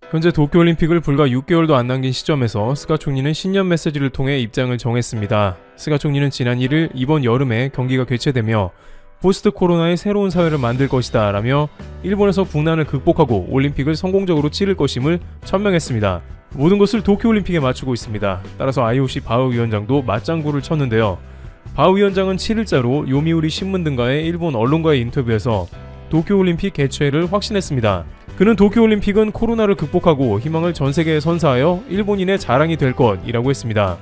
현재 도쿄올림픽을 불과 6개월도 안 남긴 시점에서 스가 총리는 신년 메시지를 통해 입장을 정했습니다. 스가 총리는 지난 1일 이번 여름에 경기가 개최되며 포스트 코로나의 새로운 사회를 만들 것이다 라며 일본에서 국난을 극복하고 올림픽을 성공적으로 치를 것임을 천명했습니다. 모든 것을 도쿄올림픽에 맞추고 있습니다. 따라서 IOC 바흐 위원장도 맞장구를 쳤는데요. 바흐 위원장은 7일자로 요미우리 신문 등과의 일본 언론과의 인터뷰에서 도쿄올림픽 개최를 확신했습니다. 그는 도쿄올림픽은 코로나를 극복하고 희망을 전 세계에 선사하여 일본인의 자랑이 될 것이라고 했습니다.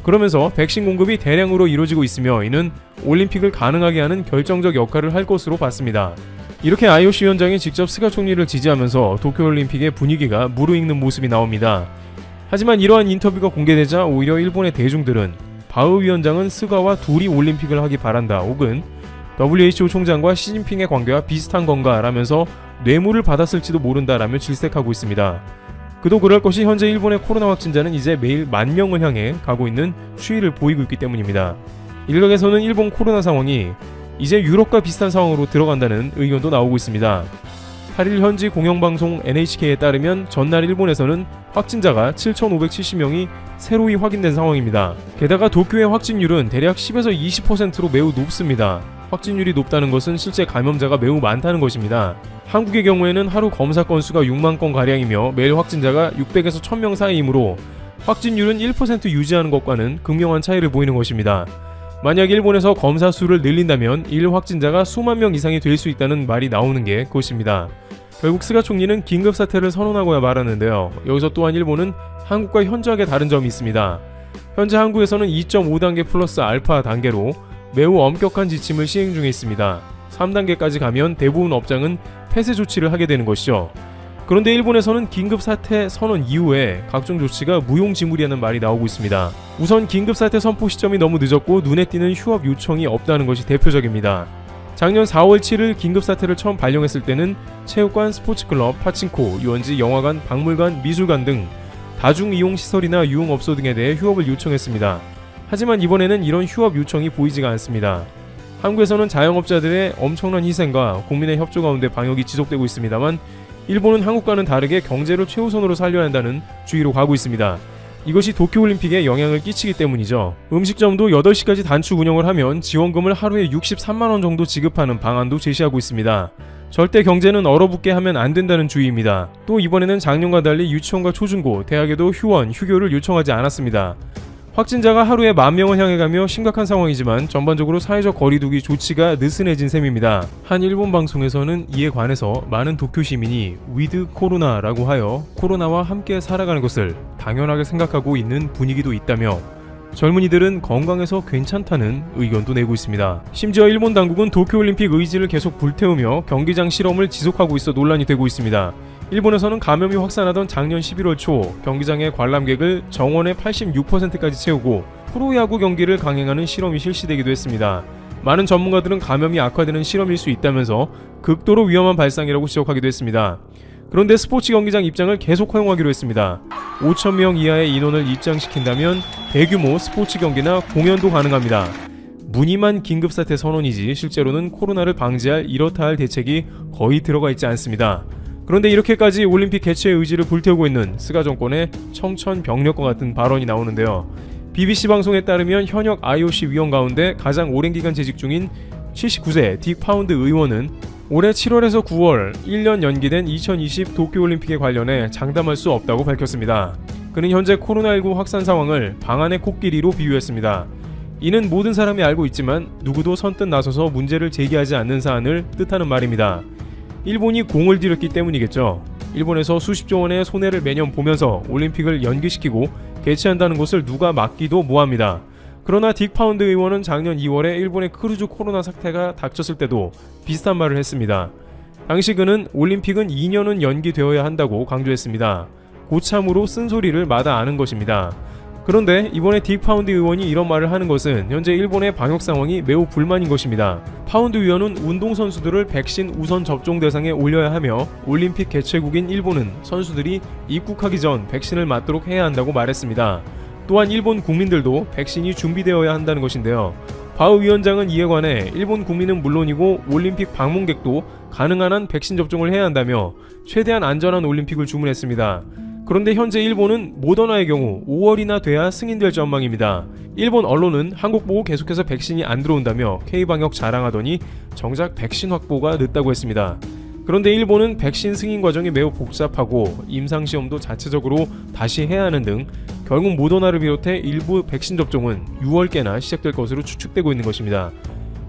그러면서 백신 공급이 대량으로 이루어지고 있으며 이는 올림픽을 가능하게 하는 결정적 역할을 할 것으로 봤습니다. 이렇게 IOC 위원장이 직접 스가 총리를 지지하면서 도쿄올림픽의 분위기가 무르익는 모습이 나옵니다. 하지만 이러한 인터뷰가 공개되자 오히려 일본의 대중들은 바흐 위원장은 스가와 둘이 올림픽을 하기 바란다 혹은 WHO 총장과 시진핑의 관계와 비슷한 건가 라면서 뇌물을 받았을지도 모른다라며 질색하고 있습니다. 그도 그럴 것이 현재 일본의 코로나 확진자는 이제 매일 10,000명을 향해 가고 있는 추이를 보이고 있기 때문입니다. 일각에서는 일본 코로나 상황이 이제 유럽과 비슷한 상황으로 들어간다는 의견도 나오고 있습니다. 8일 현지 공영방송 NHK에 따르면 전날 일본에서는 확진자가 7,570명이 새로이 확인된 상황입니다. 게다가 도쿄의 확진율은 대략 10에서 20%로 매우 높습니다. 확진율이 높다는 것은 실제 감염자가 매우 많다는 것입니다. 한국의 경우에는 하루 검사 건수가 6만 건가량이며 매일 확진자가 600에서 1000명 사이이므로 확진율은 1% 유지하는 것과는 극명한 차이를 보이는 것입니다. 만약 일본에서 검사 수를 늘린다면 일 확진자가 수만 명 이상이 될 수 있다는 말이 나오는 게 그것입니다. 결국 스가 총리는 긴급사태를 선언하고야 말았는데요. 여기서 또한 일본은 한국과 현저하게 다른 점이 있습니다. 현재 한국에서는 2.5단계 플러스 알파 단계로 매우 엄격한 지침을 시행 중에 있습니다. 3단계까지 가면 대부분 업장은 폐쇄 조치를 하게 되는 것이죠. 그런데 일본에서는 긴급사태 선언 이후에 각종 조치가 무용지물이라는 말이 나오고 있습니다. 우선 긴급사태 선포 시점이 너무 늦었고 눈에 띄는 휴업 요청이 없다는 것이 대표적입니다. 작년 4월 7일 긴급사태를 처음 발령했을 때는 체육관, 스포츠클럽, 파친코, 유원지, 영화관, 박물관, 미술관 등 다중이용시설이나 유흥업소 등에 대해 휴업을 요청했습니다. 하지만 이번에는 이런 휴업 요청이 보이지가 않습니다. 한국에서는 자영업자들의 엄청난 희생과 국민의 협조 가운데 방역이 지속되고 있습니다만 일본은 한국과는 다르게 경제를 최우선으로 살려야 한다는 주의로 가고 있습니다. 이것이 도쿄올림픽에 영향을 끼치기 때문이죠. 음식점도 8시까지 단축 운영을 하면 지원금을 하루에 63만원 정도 지급하는 방안도 제시하고 있습니다. 절대 경제는 얼어붙게 하면 안 된다는 주의입니다. 또 이번에는 작년과 달리 유치원과 초중고, 대학에도 휴원, 휴교를 요청하지 않았습니다. 확진자가 하루에 10,000명을 향해 가며 심각한 상황이지만 전반적으로 사회적 거리두기 조치가 느슨해진 셈입니다. 한 일본 방송에서는 이에 관해서 많은 도쿄 시민이 위드 코로나라고 하여 코로나와 함께 살아가는 것을 당연하게 생각하고 있는 분위기도 있다며 젊은이들은 건강해서 괜찮다는 의견도 내고 있습니다. 심지어 일본 당국은 도쿄올림픽 의지를 계속 불태우며 경기장 실험을 지속하고 있어 논란이 되고 있습니다. 일본에서는 감염이 확산하던 작년 11월 초 경기장의 관람객을 정원의 86%까지 채우고 프로야구 경기를 강행하는 실험이 실시되기도 했습니다. 많은 전문가들은 감염이 악화되는 실험일 수 있다면서 극도로 위험한 발상이라고 지적하기도 했습니다. 그런데 스포츠 경기장 입장을 계속 허용하기로 했습니다. 5,000명 이하의 인원을 입장시킨다면 대규모 스포츠 경기나 공연도 가능합니다. 무늬만 긴급사태 선언이지 실제로는 코로나를 방지할 이렇다 할 대책이 거의 들어가 있지 않습니다. 그런데 이렇게까지 올림픽 개최의 의지를 불태우고 있는 스가 정권의 청천벽력과 같은 발언이 나오는데요. BBC 방송에 따르면 현역 IOC 위원 가운데 가장 오랜 기간 재직 중인 79세 딕 파운드 의원은 올해 7월에서 9월 1년 연기된 2020 도쿄올림픽에 관련해 장담할 수 없다고 밝혔습니다. 그는 현재 코로나19 확산 상황을 방안의 코끼리로 비유했습니다. 이는 모든 사람이 알고 있지만 누구도 선뜻 나서서 문제를 제기하지 않는 사안을 뜻하는 말입니다. 일본이 공을 들였기 때문이겠죠. 일본에서 수십조 원의 손해를 매년 보면서 올림픽을 연기시키고 개최한다는 것을 누가 막기도 모호합니다. 그러나 딕 파운드 의원은 작년 2월에 일본의 크루즈 코로나 사태가 닥쳤을 때도 비슷한 말을 했습니다. 당시 그는 올림픽은 2년은 연기되어야 한다고 강조했습니다. 고참으로 쓴소리를 마다 아는 것입니다. 그런데 이번에 딕 파운드 의원이 이런 말을 하는 것은 현재 일본의 방역 상황이 매우 불만인 것입니다. 파운드 의원은 운동선수들을 백신 우선 접종 대상에 올려야 하며 올림픽 개최국인 일본은 선수들이 입국하기 전 백신을 맞도록 해야 한다고 말했습니다. 또한 일본 국민들도 백신이 준비되어야 한다는 것인데요. 바흐 위원장은 이에 관해 일본 국민은 물론이고 올림픽 방문객도 가능한 한 백신 접종을 해야 한다며 최대한 안전한 올림픽을 주문했습니다. 그런데 현재 일본은 모더나의 경우 5월이나 돼야 승인될 전망입니다. 일본 언론은 한국 보고 계속해서 백신이 안 들어온다며 K방역 자랑하더니 정작 백신 확보가 늦다고 했습니다. 그런데 일본은 백신 승인 과정이 매우 복잡하고 임상시험도 자체적으로 다시 해야 하는 등 결국 모더나를 비롯해 일부 백신 접종은 6월께나 시작될 것으로 추측되고 있는 것입니다.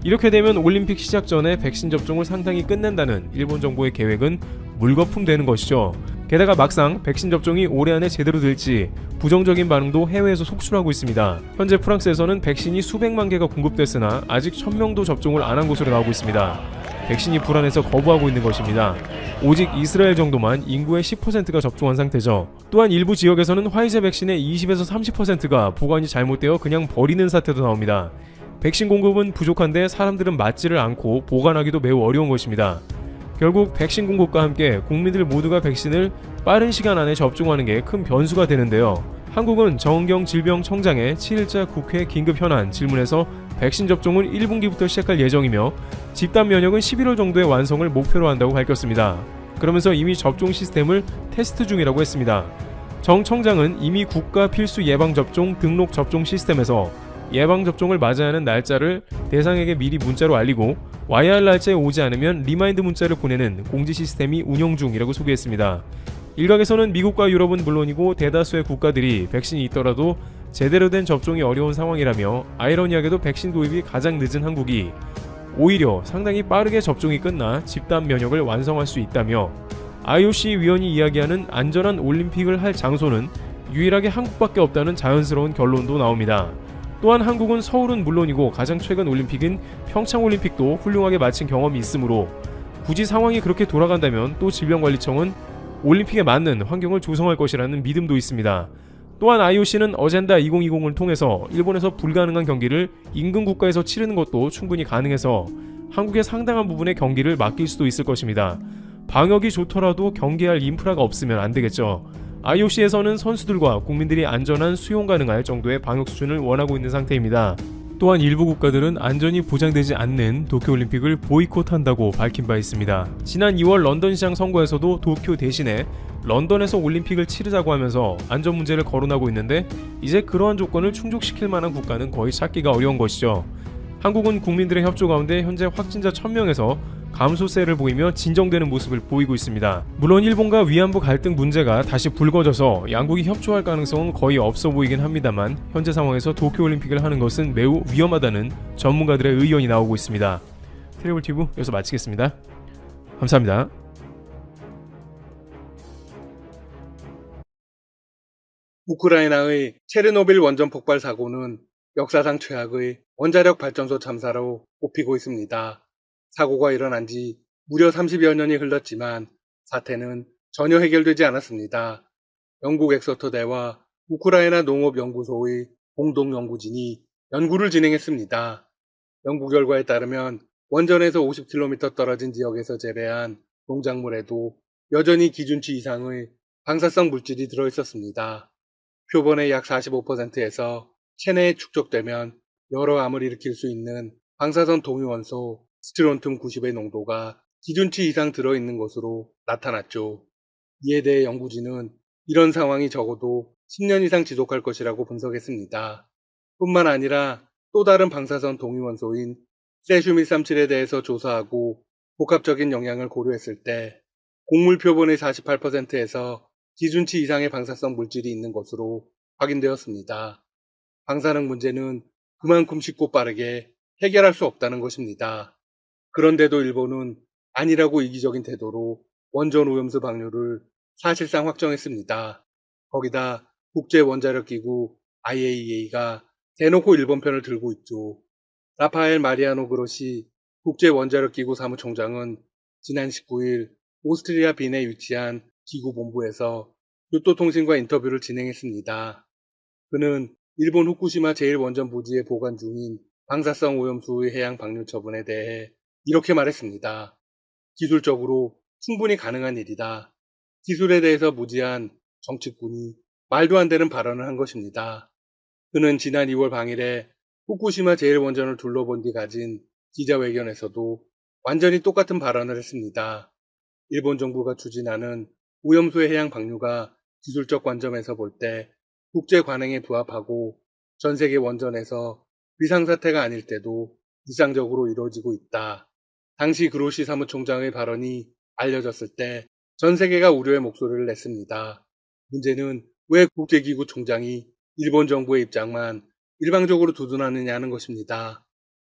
이렇게 되면 올림픽 시작 전에 백신 접종을 상당히 끝낸다는 일본 정부의 계획은 물거품 되는 것이죠. 게다가 막상 백신 접종이 올해 안에 제대로 될지 부정적인 반응도 해외에서 속출하고 있습니다. 현재 프랑스에서는 백신이 수백만 개가 공급됐으나 아직 1000명도 접종을 안 한 것으로 나오고 있습니다. 백신이 불안해서 거부하고 있는 것입니다. 오직 이스라엘 정도만 인구의 10%가 접종한 상태죠. 또한 일부 지역에서는 화이자 백신의 20에서 30%가 보관이 잘못되어 그냥 버리는 사태도 나옵니다. 백신 공급은 부족한데 사람들은 맞지를 않고 보관하기도 매우 어려운 것입니다. 결국 백신 공급과 함께 국민들 모두가 백신을 빠른 시간 안에 접종하는 게 큰 변수가 되는데요. 한국은 정은경 질병청장의 7일자 국회 긴급 현안 질문에서 백신 접종을 1분기부터 시작할 예정이며 집단 면역은 11월 정도에 완성을 목표로 한다고 밝혔습니다. 그러면서 이미 접종 시스템을 테스트 중이라고 했습니다. 정 청장은 이미 국가 필수 예방접종 등록 접종 시스템에서 예방접종을 맞아야 하는 날짜를 대상에게 미리 문자로 알리고 와야 할 날짜에 오지 않으면 리마인드 문자를 보내는 공지 시스템이 운영 중이라고 소개했습니다. 일각에서는 미국과 유럽은 물론이고 대다수의 국가들이 백신이 있더라도 제대로 된 접종이 어려운 상황이라며 아이러니하게도 백신 도입이 가장 늦은 한국이 오히려 상당히 빠르게 접종이 끝나 집단 면역을 완성할 수 있다며 IOC 위원이 이야기하는 안전한 올림픽을 할 장소는 유일하게 한국밖에 없다는 자연스러운 결론도 나옵니다. 또한 한국은 서울은 물론이고 가장 최근 올림픽인 평창올림픽도 훌륭하게 마친 경험이 있으므로 굳이 상황이 그렇게 돌아간다면 또 질병관리청은 올림픽에 맞는 환경을 조성할 것이라는 믿음도 있습니다. 또한 IOC는 어젠다 2020을 통해서 일본에서 불가능한 경기를 인근 국가에서 치르는 것도 충분히 가능해서 한국의 상당한 부분의 경기를 맡길 수도 있을 것입니다. 방역이 좋더라도 경기할 인프라가 없으면 안 되겠죠. IOC에서는 선수들과 국민들이 안전한 수용 가능할 정도의 방역 수준을 원하고 있는 상태입니다. 또한 일부 국가들은 안전이 보장되지 않는 도쿄올림픽을 보이콧한다고 밝힌 바 있습니다. 지난 2월 런던시장 선거에서도 도쿄 대신에 런던에서 올림픽을 치르자고 하면서 안전 문제를 거론하고 있는데 이제 그러한 조건을 충족시킬 만한 국가는 거의 찾기가 어려운 것이죠. 한국은 국민들의 협조 가운데 현재 확진자 1000명에서 감소세를 보이며 진정되는 모습을 보이고 있습니다. 물론 일본과 위안부 갈등 문제가 다시 불거져서 양국이 협조할 가능성은 거의 없어 보이긴 합니다만 현재 상황에서 도쿄올림픽을 하는 것은 매우 위험하다는 전문가들의 의견이 나오고 있습니다. 트래블튜브 여기서 마치겠습니다. 감사합니다. 우크라이나의 체르노빌 원전 폭발 사고는 역사상 최악의 원자력 발전소 참사로 꼽히고 있습니다. 사고가 일어난 지 무려 30여 년이 흘렀지만 사태는 전혀 해결되지 않았습니다. 영국 엑서터대와 우크라이나 농업연구소의 공동연구진이 연구를 진행했습니다. 연구 결과에 따르면 원전에서 50km 떨어진 지역에서 재배한 농작물에도 여전히 기준치 이상의 방사성 물질이 들어있었습니다. 표본의 약 45%에서 체내에 축적되면 여러 암을 일으킬 수 있는 방사선 동위원소 스트론튬 90의 농도가 기준치 이상 들어있는 것으로 나타났죠. 이에 대해 연구진은 이런 상황이 적어도 10년 이상 지속할 것이라고 분석했습니다. 뿐만 아니라 또 다른 방사선 동위원소인 세슘-137에 대해서 조사하고 복합적인 영향을 고려했을 때 곡물 표본의 48%에서 기준치 이상의 방사성 물질이 있는 것으로 확인되었습니다. 방사능 문제는 그만큼 쉽고 빠르게 해결할 수 없다는 것입니다. 그런데도 일본은 아니라고 이기적인 태도로 원전 오염수 방류를 사실상 확정했습니다. 거기다 국제원자력기구 IAEA가 대놓고 일본 편을 들고 있죠. 라파엘 마리아노 그로시 국제원자력기구 사무총장은 지난 19일 오스트리아 빈에 위치한 기구 본부에서 교토통신과 인터뷰를 진행했습니다. 그는 일본 후쿠시마 제1원전 부지에 보관 중인 방사성 오염수의 해양 방류 처분에 대해 이렇게 말했습니다. 기술적으로 충분히 가능한 일이다. 기술에 대해서 무지한 정치꾼이 말도 안 되는 발언을 한 것입니다. 그는 지난 2월 방일에 후쿠시마 제1원전을 둘러본 뒤 가진 기자회견에서도 완전히 똑같은 발언을 했습니다. 일본 정부가 추진하는 오염수의 해양 방류가 기술적 관점에서 볼 때 국제 관행에 부합하고 전 세계 원전에서 비상사태가 아닐 때도 일상적으로 이루어지고 있다. 당시 그로시 사무총장의 발언이 알려졌을 때 전 세계가 우려의 목소리를 냈습니다. 문제는 왜 국제기구 총장이 일본 정부의 입장만 일방적으로 두둔하느냐는 것입니다.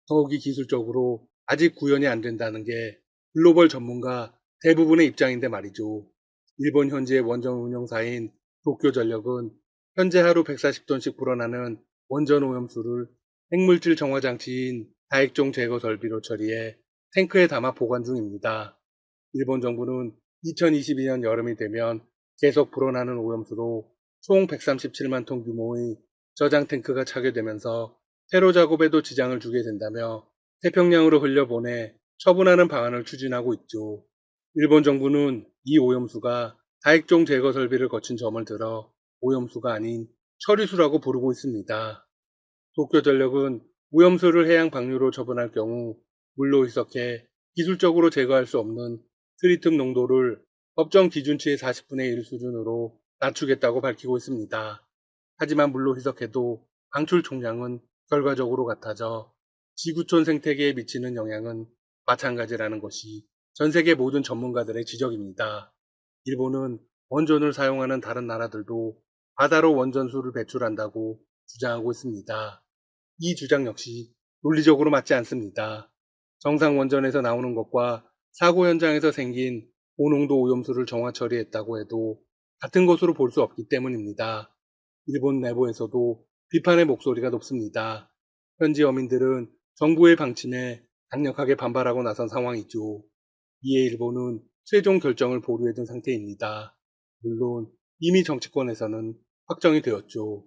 더욱이 기술적으로 아직 구현이 안 된다는 게 글로벌 전문가 대부분의 입장인데 말이죠. 일본 현지의 원전 운영사인 도쿄전력은 현재 하루 140톤씩 불어나는 원전 오염수를 핵물질 정화 장치인 다액종 제거 설비로 처리해 탱크에 담아 보관 중입니다. 일본 정부는 2022년 여름이 되면 계속 불어나는 오염수로 총 137만 톤 규모의 저장 탱크가 차게되면서 테러 작업에도 지장을 주게 된다며 태평양으로 흘려보내 처분하는 방안을 추진하고 있죠. 일본 정부는 이 오염수가 다액종 제거 설비를 거친 점을 들어 오염수가 아닌 처리수라고 부르고 있습니다. 도쿄전력은 오염수를 해양 방류로 처분할 경우 물로 희석해 기술적으로 제거할 수 없는 트리튬 농도를 법정 기준치의 40분의 1 수준으로 낮추겠다고 밝히고 있습니다. 하지만 물로 희석해도 방출 총량은 결과적으로 같아져 지구촌 생태계에 미치는 영향은 마찬가지라는 것이 전 세계 모든 전문가들의 지적입니다. 일본은 원전을 사용하는 다른 나라들도 바다로 원전수를 배출한다고 주장하고 있습니다. 이 주장 역시 논리적으로 맞지 않습니다. 정상 원전에서 나오는 것과 사고 현장에서 생긴 고농도 오염수를 정화 처리했다고 해도 같은 것으로 볼 수 없기 때문입니다. 일본 내부에서도 비판의 목소리가 높습니다. 현지 어민들은 정부의 방침에 강력하게 반발하고 나선 상황이죠. 이에 일본은 최종 결정을 보류해둔 상태입니다. 물론 이미 정치권에서는 확정이 되었죠.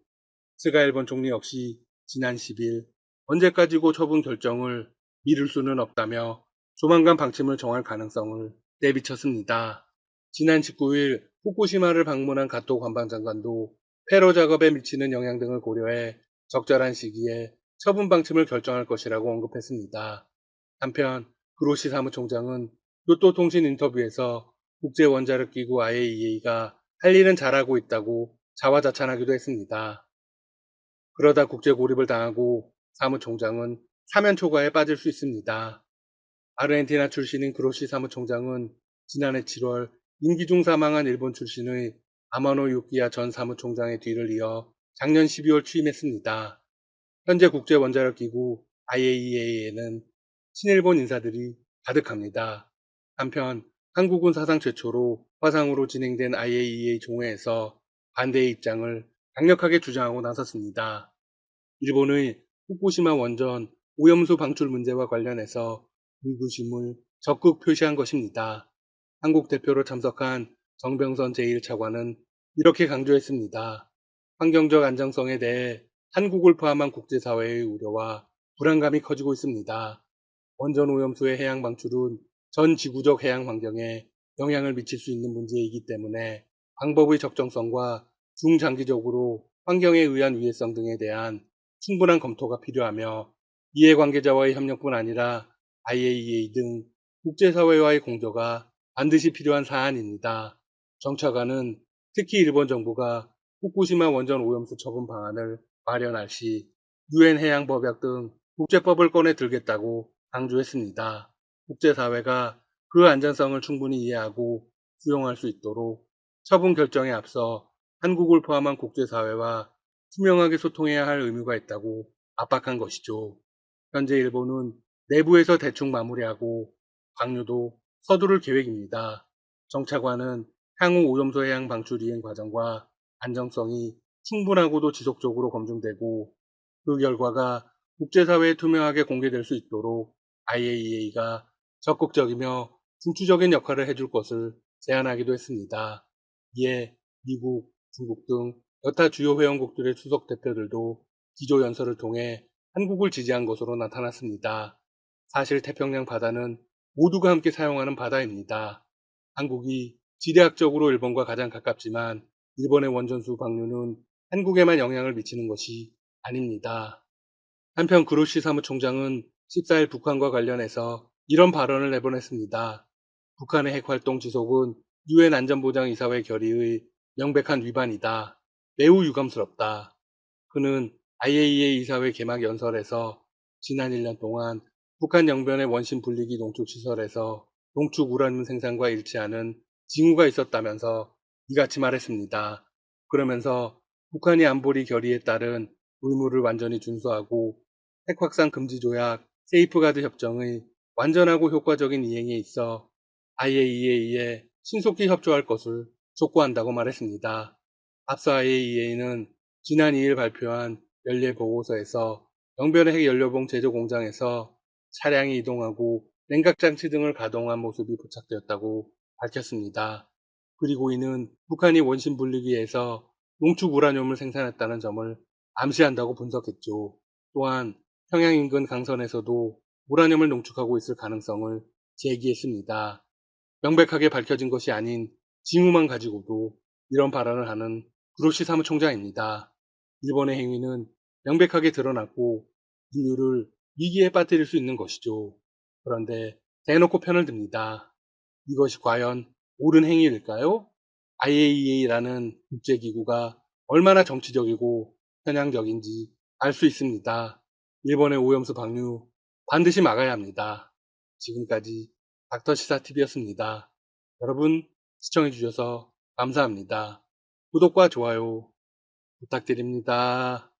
스가 일본 총리 역시 지난 10일 언제까지고 처분 결정을 미룰 수는 없다며 조만간 방침을 정할 가능성을 내비쳤습니다. 지난 19일 후쿠시마를 방문한 가토 관방장관도 폐로 작업에 미치는 영향 등을 고려해 적절한 시기에 처분 방침을 결정할 것이라고 언급했습니다. 한편 그로시 사무총장은 교토통신 인터뷰에서 국제원자력기구 IAEA가 할 일은 잘하고 있다고 자화자찬하기도 했습니다. 그러다 국제 고립을 당하고 사무총장은 사면 초과에 빠질 수 있습니다. 아르헨티나 출신인 그로시 사무총장은 지난해 7월 임기 중 사망한 일본 출신의 아마노 유키야 전 사무총장의 뒤를 이어 작년 12월 취임했습니다. 현재 국제원자력기구 IAEA에는 친일본 인사들이 가득합니다. 한편 한국은 사상 최초로 화상으로 진행된 IAEA 종회에서 반대의 입장을 강력하게 주장하고 나섰습니다. 일본의 후쿠시마 원전 오염수 방출 문제와 관련해서 의구심을 적극 표시한 것입니다. 한국 대표로 참석한 정병선 제1차관은 이렇게 강조했습니다. 환경적 안정성에 대해 한국을 포함한 국제사회의 우려와 불안감이 커지고 있습니다. 원전 오염수의 해양 방출은 전 지구적 해양 환경에 영향을 미칠 수 있는 문제이기 때문에 방법의 적정성과 중장기적으로 환경에 의한 위해성 등에 대한 충분한 검토가 필요하며 이해관계자와의 협력뿐 아니라 IAEA 등 국제사회와의 공조가 반드시 필요한 사안입니다. 정차관은 특히 일본 정부가 후쿠시마 원전 오염수 처분 방안을 마련할 시 유엔 해양법약 등 국제법을 꺼내 들겠다고 강조했습니다. 국제사회가 그 안전성을 충분히 이해하고 수용할 수 있도록 처분 결정에 앞서 한국을 포함한 국제사회와 투명하게 소통해야 할 의무가 있다고 압박한 것이죠. 현재 일본은 내부에서 대충 마무리하고 방류도 서두를 계획입니다. 정차관은 향후 오염수 해양 방출 이행 과정과 안정성이 충분하고도 지속적으로 검증되고 그 결과가 국제사회에 투명하게 공개될 수 있도록 IAEA가 적극적이며 중추적인 역할을 해줄 것을 제안하기도 했습니다. 이에 미국, 중국 등 여타 주요 회원국들의 수석 대표들도 기조연설을 통해 한국을 지지한 것으로 나타났습니다. 사실 태평양 바다는 모두가 함께 사용하는 바다입니다. 한국이 지리학적으로 일본과 가장 가깝지만 일본의 원전수 방류는 한국에만 영향을 미치는 것이 아닙니다. 한편 그로시 사무총장은 14일 북한과 관련해서 이런 발언을 내보냈습니다. 북한의 핵활동 지속은 유엔 안전보장이사회 결의의 명백한 위반이다. 매우 유감스럽다. 그는 IAEA 이사회 개막 연설에서 지난 1년 동안 북한 영변의 원심 분리기 농축시설에서 농축 우라늄 생산과 일치하는 징후가 있었다면서 이같이 말했습니다. 그러면서 북한이 안보리 결의에 따른 의무를 완전히 준수하고 핵 확산 금지 조약 세이프가드 협정의 완전하고 효과적인 이행에 있어 IAEA에 신속히 협조할 것을 촉구한다고 말했습니다. 앞서 IAEA는 지난 2일 발표한 연례 보고서에서 영변의 핵연료봉 제조 공장에서 차량이 이동하고 냉각장치 등을 가동한 모습이 포착되었다고 밝혔습니다. 그리고 이는 북한이 원심 분리기에서 농축 우라늄을 생산했다는 점을 암시한다고 분석했죠. 또한 평양 인근 강선에서도 우라늄을 농축하고 있을 가능성을 제기했습니다. 명백하게 밝혀진 것이 아닌 징후만 가지고도 이런 발언을 하는 그로시 사무총장입니다. 일본의 행위는 명백하게 드러났고 인류를 위기에 빠뜨릴 수 있는 것이죠. 그런데 대놓고 편을 듭니다. 이것이 과연 옳은 행위일까요? IAEA라는 국제기구가 얼마나 정치적이고 편향적인지 알 수 있습니다. 일본의 오염수 방류 반드시 막아야 합니다. 지금까지 닥터시사TV였습니다. 여러분 시청해주셔서 감사합니다. 구독과 좋아요 부탁드립니다.